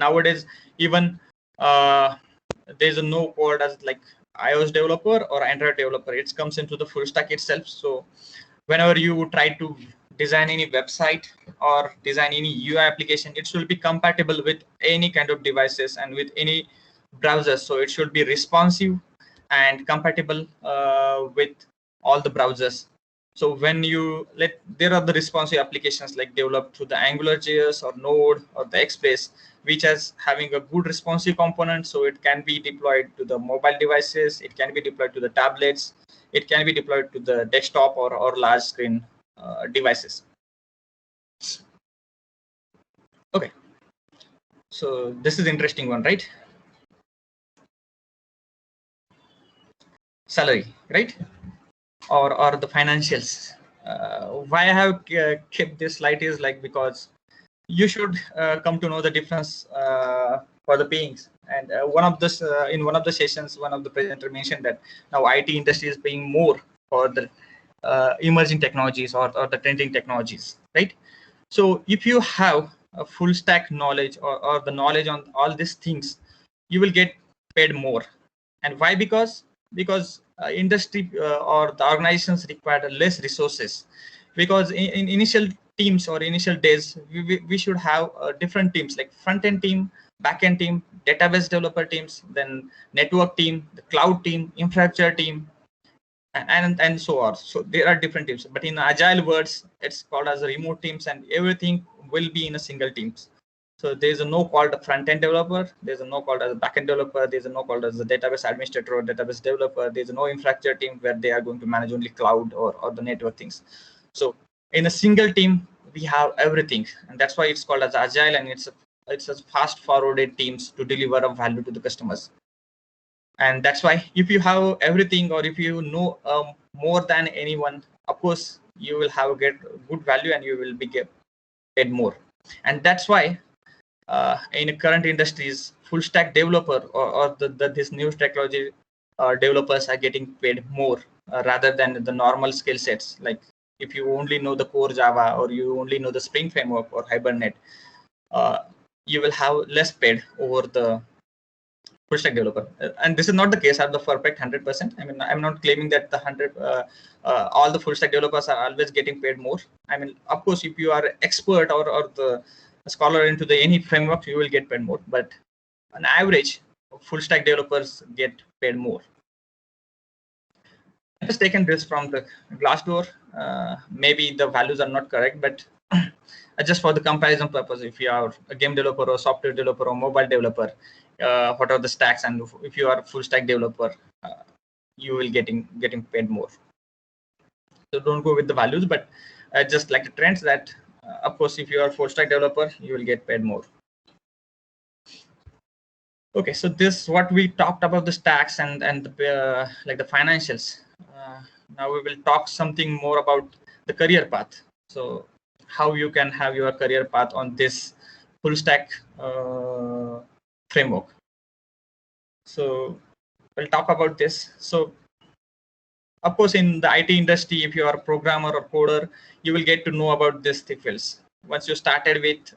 Nowadays, even there's a no code as like iOS developer or Android developer. It comes into the full stack itself. So whenever you try to design any website or design any UI application, it should be compatible with any kind of devices and with any browsers. So it should be responsive and compatible with all the browsers. So when you there are the responsive applications like developed through the AngularJS or Node or the Express, which is having a good responsive component. So it can be deployed to the mobile devices, it can be deployed to the tablets, it can be deployed to the desktop or large screen devices. Okay, so this is interesting one, right? Salary, right? Or the financials. Why I have kept this slide is like because you should come to know the difference for the payings. And one of this in one of the sessions, one of the presenter mentioned that now IT industry is paying more for the emerging technologies or the trending technologies, right? So if you have a full stack knowledge or the knowledge on all these things, you will get paid more. And why? Because industry or the organizations require less resources, because in initial teams or initial days we should have different teams like front end team, back end team, database developer teams, then network team, the cloud team, infrastructure team, and so on. So there are different teams, but in agile words it's called as a remote teams, and everything will be in a single teams. So there's a no called a front end developer, there's a no called as a back end developer, there's a no called as a database administrator or database developer, there's no infrastructure team where they are going to manage only cloud or the network things. So in a single team we have everything, and that's why it's called as agile, and it's a fast forwarded teams to deliver a value to the customers. And that's why if you have everything or if you know more than anyone, of course you will have get good value and you will be get paid more. And that's why in current industries, full stack developer or this new technology developers are getting paid more rather than the normal skill sets. Like if you only know the core Java or you only know the Spring framework or Hibernate, you will have less paid over the full stack developer. And this is not the case at the perfect 100%. I mean, I'm not claiming that the 100 all the full stack developers are always getting paid more. I mean, of course, if you are expert or the scholar into the any framework, you will get paid more. But on average, full stack developers get paid more. I just taken this from the Glassdoor. Maybe the values are not correct, but just for the comparison purpose, if you are a game developer or software developer or mobile developer, what are the stacks, and if you are a full stack developer, you will getting paid more. So don't go with the values, but just like the trends that of course if you are a full stack developer, you will get paid more. Okay, so this what we talked about the stacks and the like the financials. Now we will talk something more about the career path. So how you can have your career path on this full stack framework. So we'll talk about this. So of course in the IT industry, if you are a programmer or coder, you will get to know about these fields. Once you started with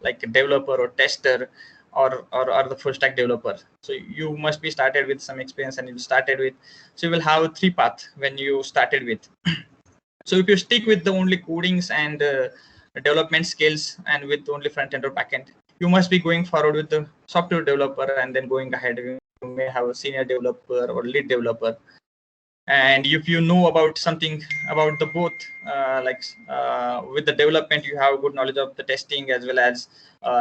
like a developer or tester or the full stack developer, so you must be started with some experience, and you started with, so you will have 3 paths when you started with. So if you stick with the only codings and development skills and with only front end or back end, you must be going forward with the software developer, and then going ahead you may have a senior developer or lead developer. And if you know about something about the both, with the development, you have good knowledge of the testing as well as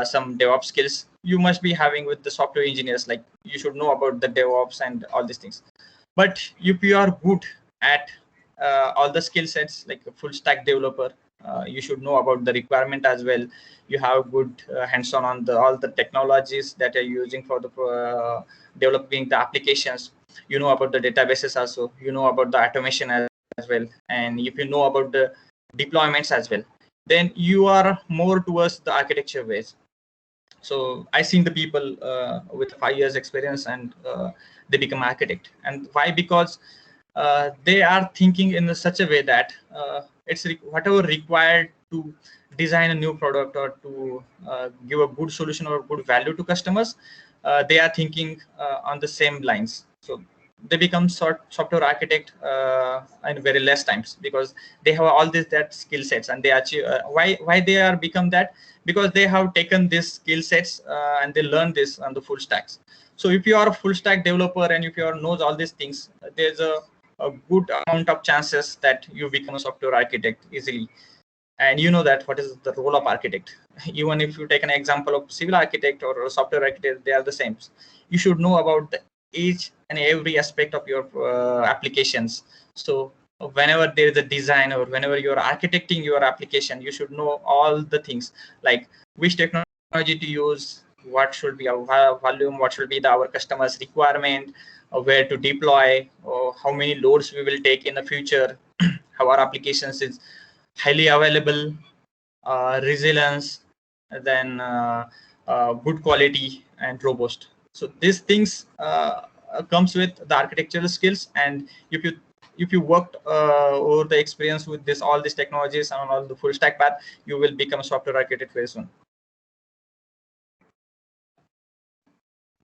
some DevOps skills. You must be having with the software engineers, like you should know about the DevOps and all these things. But if you are good at all the skill sets, like a full stack developer, you should know about the requirement as well. You have good hands-on on all the technologies that are using for the developing the applications. You know about the databases also, you know about the automation as well, and if you know about the deployments as well, then you are more towards the architecture ways. So I seen the people with 5 years experience, and they become architect. And why? Because they are thinking in such a way that it's whatever required to design a new product or to give a good solution or good value to customers, they are thinking on the same lines. So they become software architect in very less times, because they have all this that skill sets, and they achieve why they are become that, because they have taken these skill sets and they learn this on the full stacks. So if you are a full stack developer and if you are knows all these things, there's a good amount of chances that you become a software architect easily. And you know that what is the role of architect. Even if you take an example of civil architect or a software architect, they are the same. You should know about each and every aspect of your applications. So whenever there is a design or whenever you are architecting your application, you should know all the things, like which technology to use, what should be our volume, what should be our customers requirement, where to deploy, or how many loads we will take in the future, how our applications is highly available, resilience, then good quality and robust. So these things comes with the architectural skills. And if you worked over the experience with this all these technologies and all the full stack path, you will become a software architect very soon.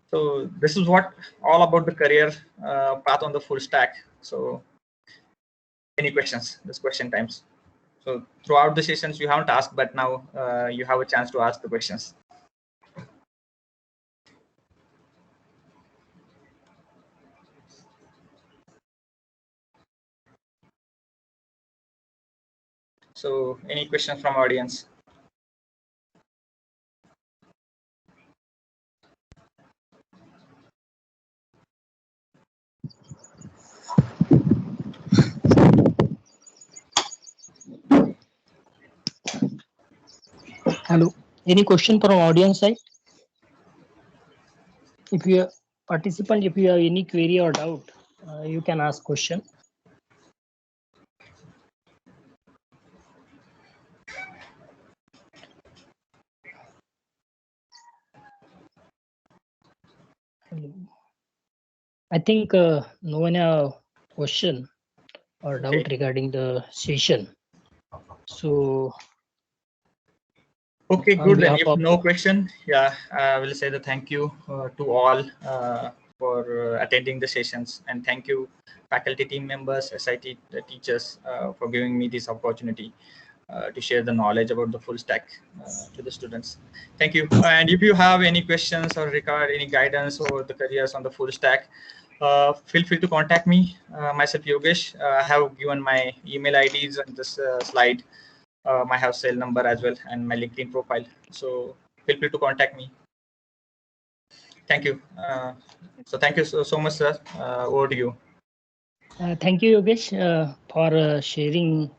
So this is what all about the career path on the full stack. So any questions? This question times. So throughout the sessions you haven't asked, but now you have a chance to ask the questions. So any questions from audience? Hello. Any question from audience side? If you are participant, if you have any query or doubt, you can ask question. Hello. I think no one have question or doubt Okay. regarding the session. So Okay, on good. Then behalf if of no question, yeah, I will say the thank you to all for attending the sessions, and thank you faculty team members, SIT teachers for giving me this opportunity to share the knowledge about the full stack to the students. Thank you. And if you have any questions or require any guidance over the careers on the full stack, feel free to contact me. Myself Yogesh. I have given my email IDs on this slide, my house cell number as well, and my LinkedIn profile. So feel free to contact me. Thank you. So thank you so much, sir. Over to you. thank you, Yogesh, for sharing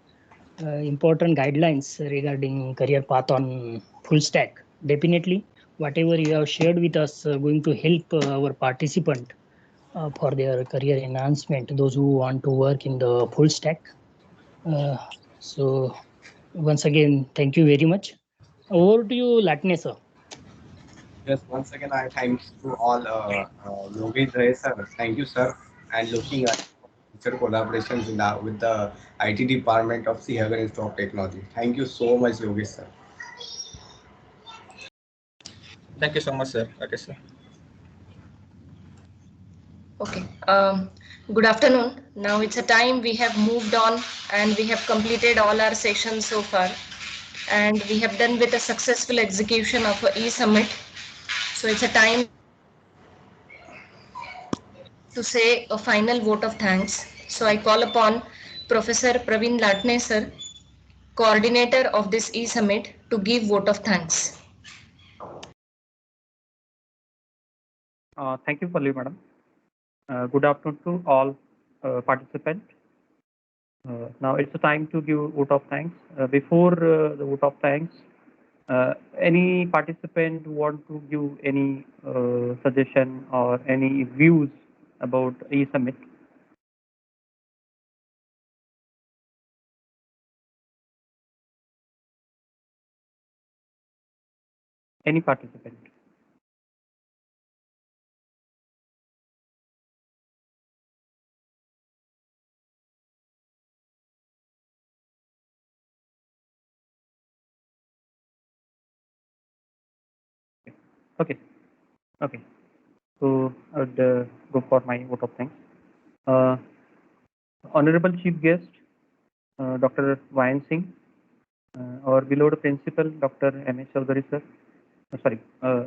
important guidelines regarding career path on full stack. Definitely, whatever you have shared with us going to help our participant for their career enhancement, those who want to work in the full stack. So once again, thank you very much. Over to you, Latne sir. Yes, once again, I thank to all Yogesh Ray sir. Thank you, sir. And looking at future collaborations with the IT department of C Hagen Institute of Technology. Thank you so much, Yogesh sir. Thank you so much, sir. Okay, sir. Okay. Good afternoon. Now it's a time we have moved on and we have completed all our sessions so far. And we have done with a successful execution of a e-summit. So it's a time to say a final vote of thanks. So I call upon Professor Praveen Latne sir, coordinator of this e-summit, to give vote of thanks. Thank you, Palli madam. Good afternoon to all participants. Now it's the time to give vote of thanks. Before the vote of thanks, any participant want to give any suggestion or any views about e-summit? Any participant? Okay. Okay. So I would go for my vote of thanks. Honorable Chief Guest, Dr. Vayan Singh, our beloved Principal, Dr. M.S. Chaudhary sir,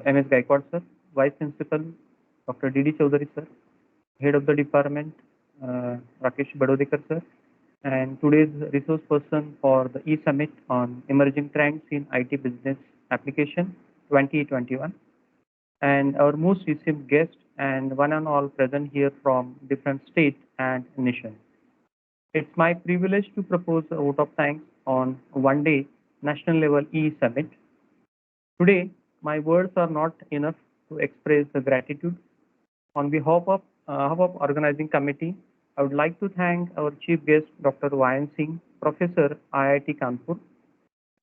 M.S. Gaikwad sir, Vice Principal, Dr. D.D. Chaudhary sir, Head of the Department, Rakesh Badodekar sir, and today's resource person for the E-Summit on Emerging Trends in IT Business Application 2021, and our most esteemed guest and one and all present here from different states and nations. It's my privilege to propose a vote of thanks on one-day national level E-Summit. Today, my words are not enough to express the gratitude. On behalf of organizing committee, I would like to thank our chief guest, Dr. Vayan Singh, Professor, IIT Kanpur,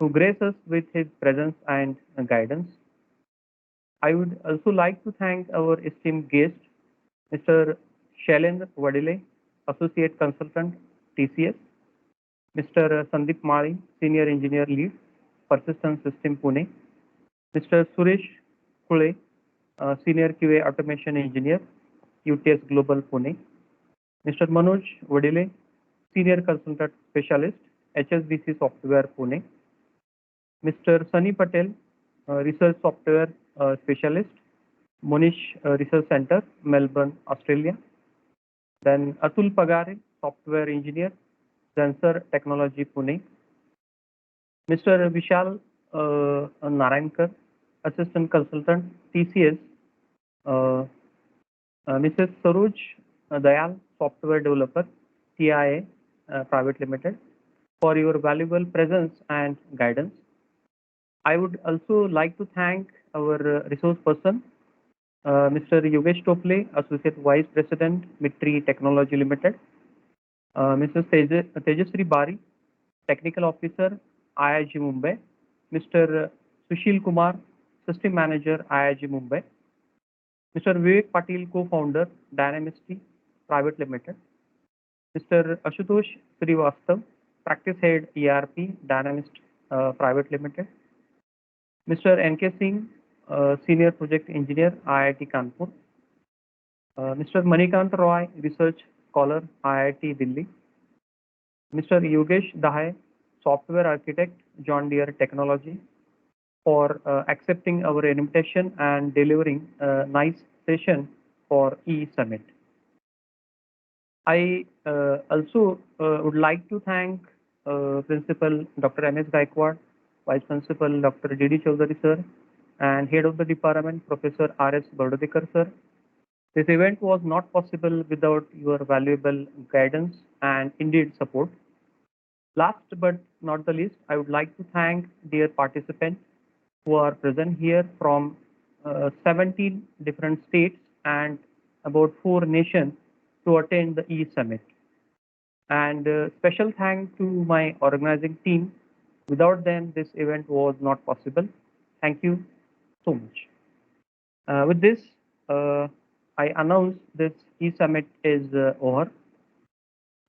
who graced us with his presence and guidance. I would also like to thank our esteemed guest, Mr. Shailendra Vadile, Associate Consultant, TCS, Mr. Sandeep Mari, Senior Engineer Lead, Persistent System Pune, Mr. Suresh Kule, Senior QA Automation Engineer, UTS Global Pune, Mr. Manoj Vadile, Senior Consultant Specialist, HSBC Software Pune, Mr. Sunny Patel, Research Software Specialist, Monish Research Center, Melbourne, Australia. Then Atul Pagare, Software Engineer, Zensar Technology Pune. Mr. Vishal Narayankar, Assistant Consultant, TCS. Mrs. Saroj Dayal, Software Developer, TIA Private Limited, for your valuable presence and guidance. I would also like to thank our resource person, Mr. Yogesh Tople, Associate Vice President, Mitri Technology Limited, Mrs. Tejasri Bari, Technical Officer, IIG Mumbai, Mr. Sushil Kumar, System Manager, IIG Mumbai, Mr. Vivek Patil, Co-founder, Dynamisty Private Limited, Mr. Ashutosh Srivastav, Practice Head, ERP, Dynamist Private Limited, Mr. N.K. Singh, Senior Project Engineer, IIT Kanpur, Mr. Manikant Roy, Research Scholar, IIT Delhi, Mr. Yogesh Dahay, Software Architect, John Deere Technology, for accepting our invitation and delivering a nice session for E-Summit. I also would like to thank Principal Dr. M.S. Gaikwad, Vice Principal Dr. D.D. Chaudhary sir, and Head of the Department Professor R.S. Badodekar sir. This event was not possible without your valuable guidance and indeed support. Last but not the least, I would like to thank dear participants who are present here from 17 different states and about 4 nations to attend the E-Summit. And special thanks to my organizing team. Without them, this event was not possible. Thank you so much. With this, I announce this E-Summit is over.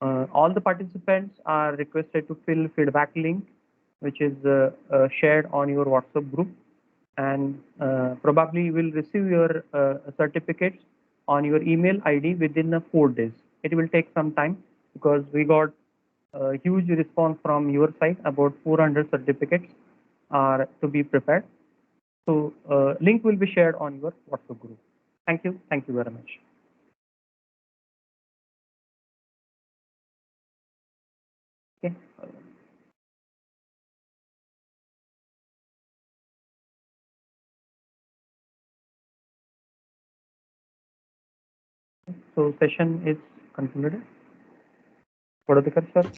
All the participants are requested to fill feedback link, which is shared on your WhatsApp group, and probably you will receive your certificates on your email ID within 4 days. It will take some time because we got a huge response from your side. About 400 certificates are to be prepared. So link will be shared on your WhatsApp group. Thank you. Thank you very much. Okay. So session is concluded. Badodekar sir.